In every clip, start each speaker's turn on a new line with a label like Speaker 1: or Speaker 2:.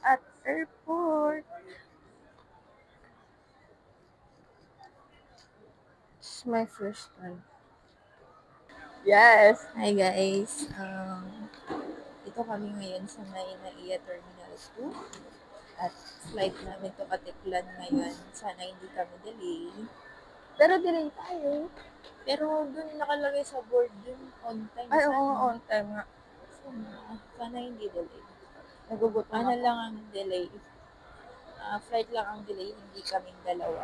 Speaker 1: at airport. It's my first time. Yes.
Speaker 2: Hi guys, ito kami ngayon sa may NAIA Terminal 2 at flight namin to Katiklan ngayon. Sana hindi kami delay.
Speaker 1: Pero delay tayo.
Speaker 2: Pero dun nakalagay sa board dun on time.
Speaker 1: Ay, oo, on time nga.
Speaker 2: Sana hindi delay.
Speaker 1: Nagugutom
Speaker 2: Ano
Speaker 1: ako.
Speaker 2: lang ang delay? Flight lang ang delay, hindi kaming dalawa.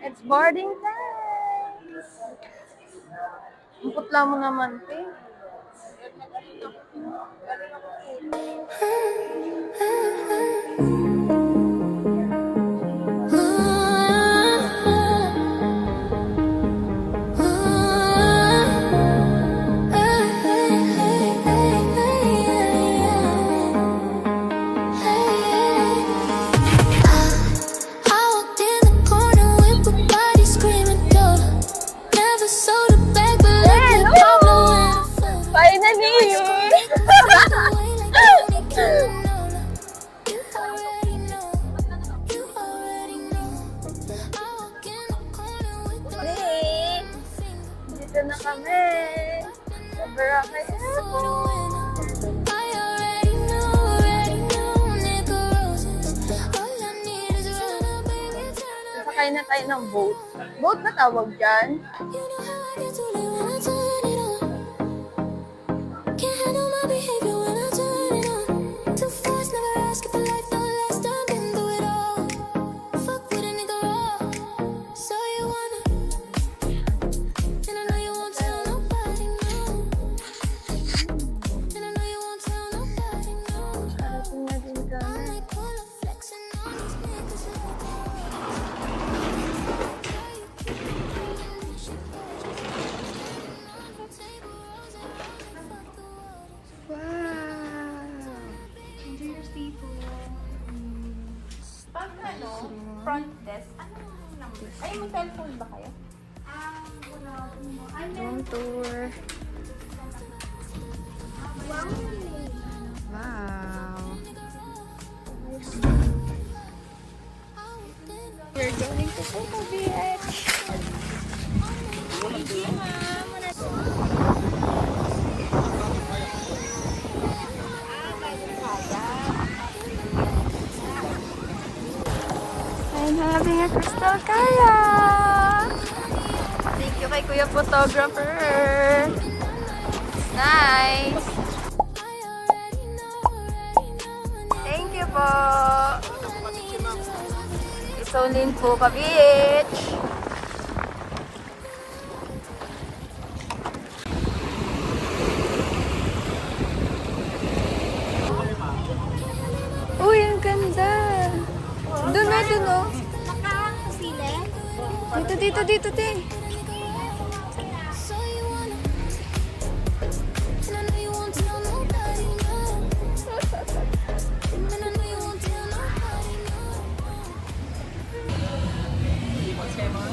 Speaker 1: It's boarding time! Ang putla mo naman, te. Dito na kami sa Boracay Airport. Sasakay na tayo ng boat. Boat na tawag dyan? Parating na din kami.
Speaker 2: Pag front desk, anong number? Ay, may telephone ba kayo?
Speaker 1: Room tour. Wow. We're going to Coco Beach. I'm having a crystal kayak. Thank you kay Kuya Photographer. Nice. Thank you po. Isolin po ka beach. Uy, ang ganda. Doon na, doon oh. Dito, dito, dito, te.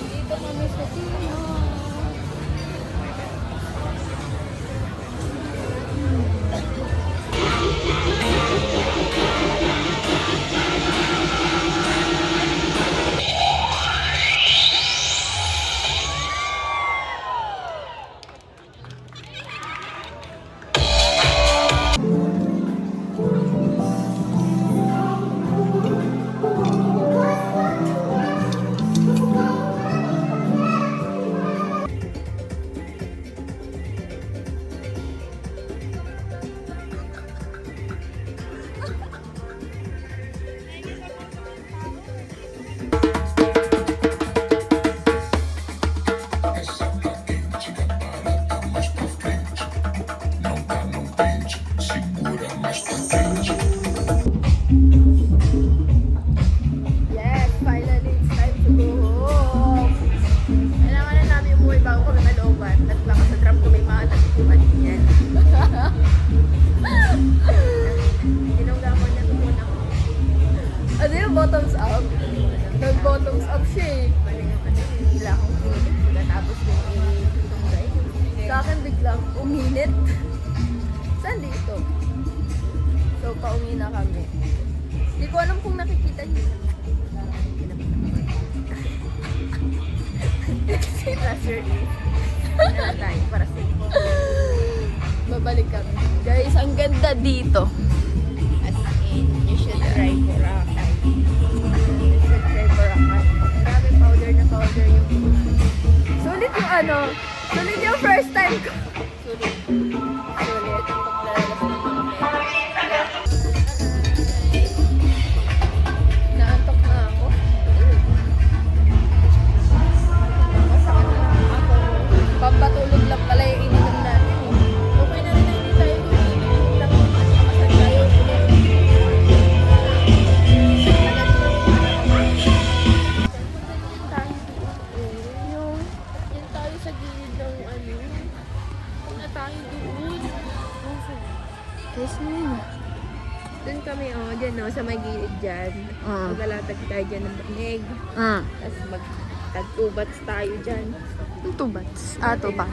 Speaker 1: Dito kami sa Tino. pauwi na kami. Hindi ko alam kung nakikita niyo. That's your name. Na tayo para sa babalik kami. Guys, ang ganda dito.
Speaker 2: As in, you should try Boracay.
Speaker 1: You should try Boracay. Grabe, powder na powder yung sulit yung ano. Sulit yung first time ko. Sulit. Sulit. Ang paglalabas ng mga pera. Naantok na ako. Masakit na ako. Pampatulog lang pala yung ininom natin. Okay na rin na hindi tayo ininom lang. Makasan tayo. Yan tayo sa gilid ng ano. Huwag na tayo doon. Yes, man. Doon kami, dyan, sa may gilid dyan. Maglalatag tayo dyan ng banig. Tapos magtagtubats tayo dyan.
Speaker 3: Tubats. Tubat.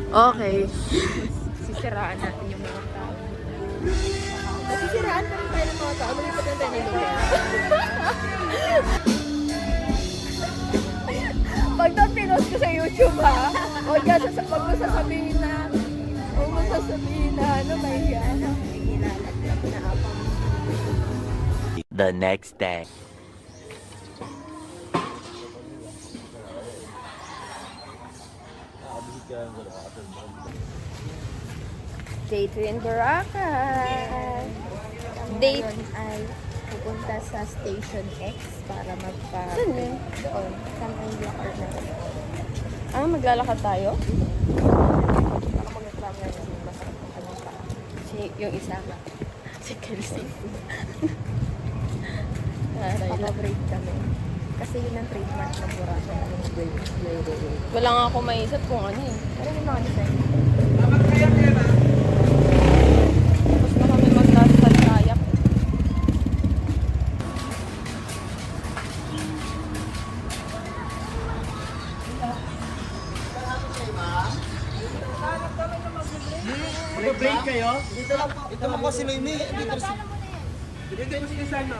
Speaker 3: Okay.
Speaker 1: Sisiraan natin yung mga tao. Sisiraan naman tayo ng mga tao. Lumipat na tayo ng lugar. Pag na-pinost ko sa YouTube, ha? Huwag mo sasabihin na, ano, mahiya. Ilalaglag na ako.
Speaker 4: The next day.
Speaker 1: Day 2 in Boracay. Date
Speaker 2: Ngayon ay pupunta sa Station X para magpa...
Speaker 1: Saan yun?
Speaker 2: Doon, sa may locker na.
Speaker 1: Maglalakad tayo?
Speaker 2: Baka mag-reklamo na yung ano pa.
Speaker 1: Yung isa. Si Kelsey.
Speaker 2: Papa-break kami. Kasi yun ang trademark ng Boracay. Yung break.
Speaker 1: Wala nga ako maisip kung ano eh.
Speaker 2: Pero yung mga design.
Speaker 1: Tapos na kami magsasalkayak.
Speaker 5: Mag-break kayo? Ito lang po si Mimi. Dito mo si Isana.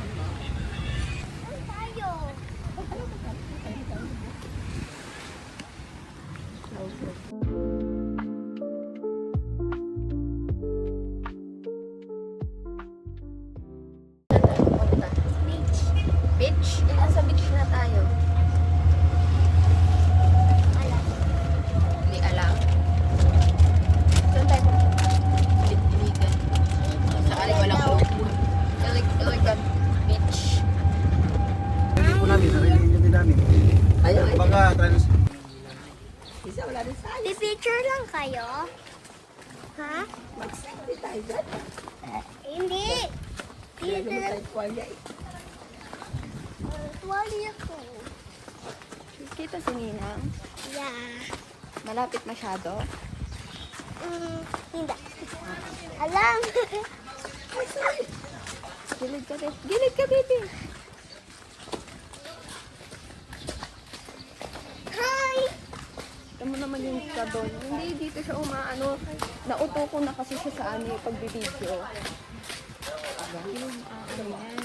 Speaker 1: Beach? Nasa beach na tayo. Hindi alam. Saan tayo pupunta? Iligan. Sakali walang loob. Iligan beach.
Speaker 5: Hindi po namin. Narinig din namin. Baga, trans...
Speaker 6: Picture lang kayo? Ha?
Speaker 2: Mag-selfie tayo dyan.
Speaker 6: Hindi. Dito lang. Tuwali ako.
Speaker 1: Kita si Ninang.
Speaker 6: Yeah.
Speaker 1: Malapit masyado.
Speaker 6: Hindi. Alam.
Speaker 1: Gilid ka, babe. Gilid ka, baby.
Speaker 6: Hi.
Speaker 1: Ito mo naman yung kadon. Hindi, dito siya umaano. Nauto ko na kasi siya sa ano yung pagbibideo.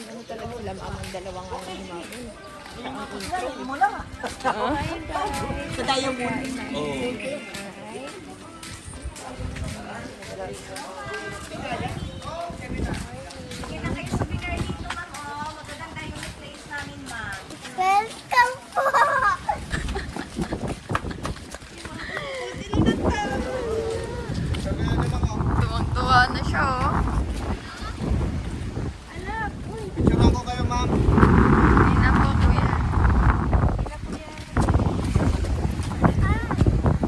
Speaker 2: Ano talaga sila ang dalawang ano namin.
Speaker 5: Sa tayo muna.
Speaker 6: Welcome po.
Speaker 1: Tuwang-tuwa na siya, oh.
Speaker 5: Picturean ko kayo, ma'am.
Speaker 1: Hindi na po, kuya.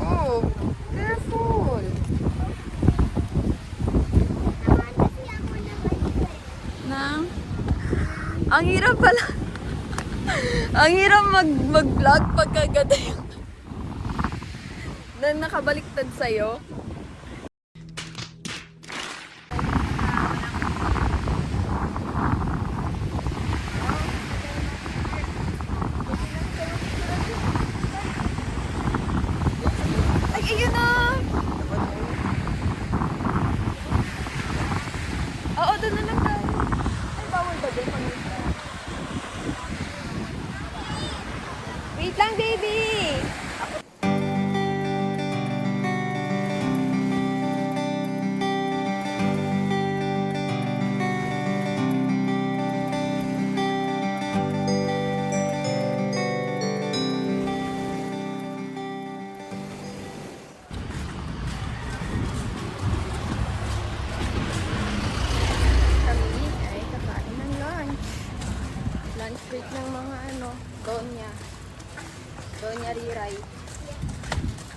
Speaker 1: Oh, careful. Nang? Ang hirap pala. Ang hirap mag-vlog pagkaganda yung na nakabaliktad sa'yo. Ay, ayun na! Oo, doon na lang
Speaker 2: ba dyan kami? Wait lang, baby! Kami ay kakain ng lunch. Lunch break ng mga Donya. Donya Riray.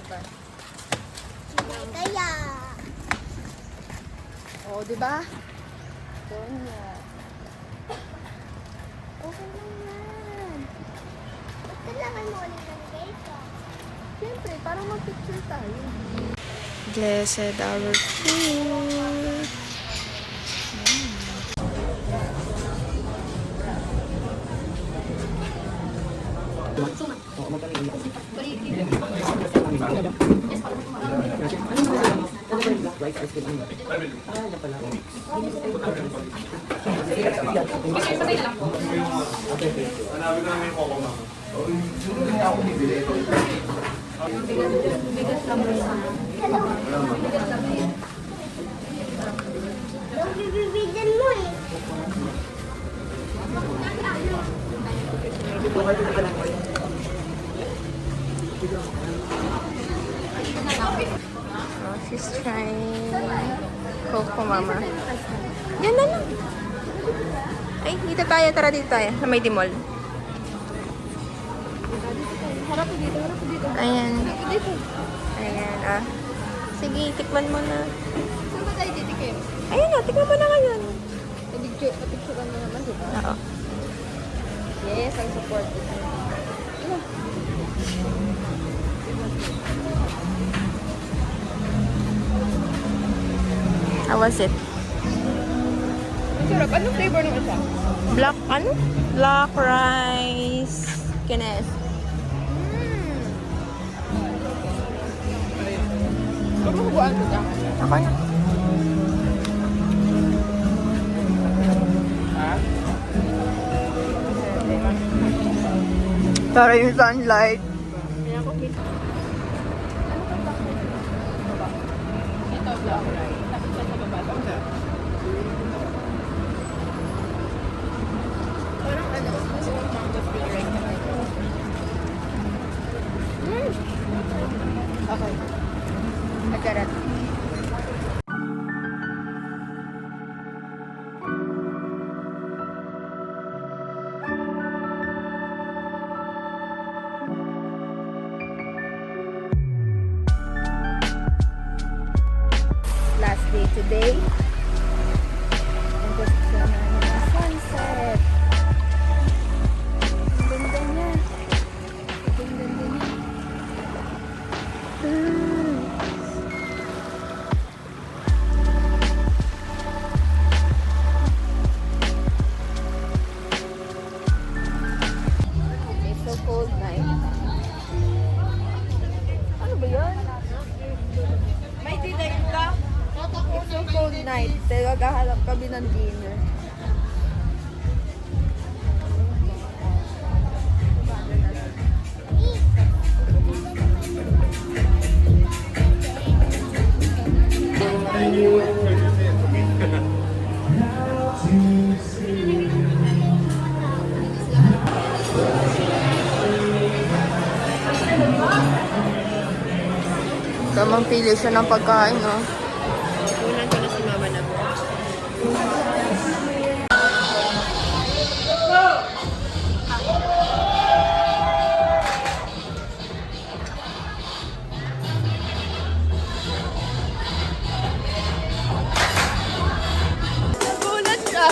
Speaker 2: Diba?
Speaker 6: Kaya.
Speaker 2: Oo, diba? Donya.
Speaker 6: Okay lang yan. Ba't kailangan mo ulit ng data?
Speaker 2: Siyempre, parang mag-picture tayo.
Speaker 3: Blessed our food.
Speaker 6: Yung bibibigyan mo eh.
Speaker 3: Oh, she's trying Coco Mama. Yan na lang. Ay, dito tayo. Tara dito tayo. Sa may dimol.
Speaker 2: Harap ko dito, harap ko dito.
Speaker 3: Ayan.
Speaker 2: Dito.
Speaker 3: Ayan, ah. Sige, tikman mo na.
Speaker 2: Saan ba tayo titikim?
Speaker 3: Ayan na, tikman mo na ngayon.
Speaker 2: Picturean mo naman, diba?
Speaker 3: Oo.
Speaker 2: Yes, I support it.
Speaker 3: How was it?
Speaker 2: Ang sarap. Anong flavor ng isa?
Speaker 3: Black, ano? Black rice. Kines.
Speaker 2: Kumuhubuan ko dyan.
Speaker 3: Ako na. Tara yung sunlight.
Speaker 2: Kaya ako kita. Ano ka ba? Baba. Ito, black rice. Tapos siya sa baba. Parang gusto kong mango spring rice na ito. Okay. Agarat. Last day today. Ang gusto namin ng sunset. Ang ganda niya. Ang ganda niya. It's so cold night. Ano ba yan? May dinner ka? It's so cold night. Pero maghahanap kami ng dinner.
Speaker 3: Tamang pili siya ng pagkain, no?
Speaker 2: Unan ko na si mama na po. Nagulat siya.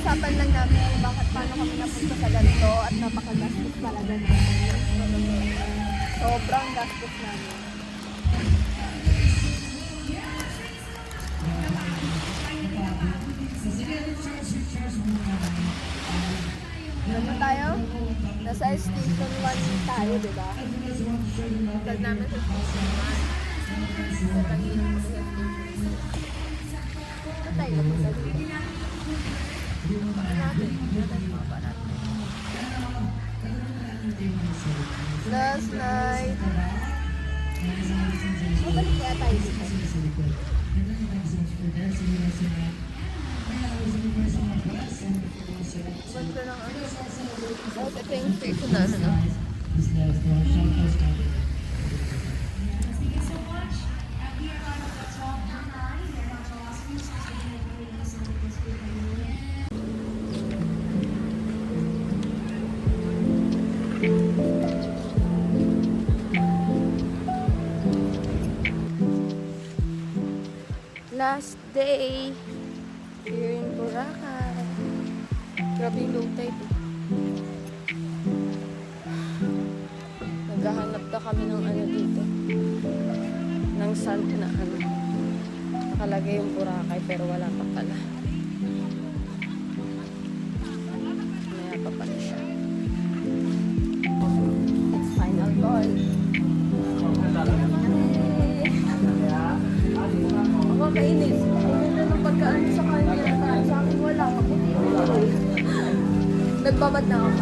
Speaker 2: pinag-uusapan lang namin kung bakit paano kami napunta sa ganito at napakagastos talaga namin. Sobrang gastos namin. Ano tayo? Nasa station 1 tayo, di ba?
Speaker 1: Tag namin sa station 1. Sa Tangilong mo sa station 2.
Speaker 2: Ano tayo napunta dito? Last night. Mabalik kaya tayo dito.
Speaker 1: Ganda ng ano. Tapos ito yung station na ano.
Speaker 3: Last day here in Boracay. Grabe yung low tide. Naghahanap na kami ng ano dito. Ng sand na ano. Nakalagay yung Boracay pero wala pa pala. Maya pa pala siya.
Speaker 2: It's final call. Ako kainis. Ang ganda ng pagkaan sa kanya. Sa akin wala. Mabuti. Nagbabad na ako.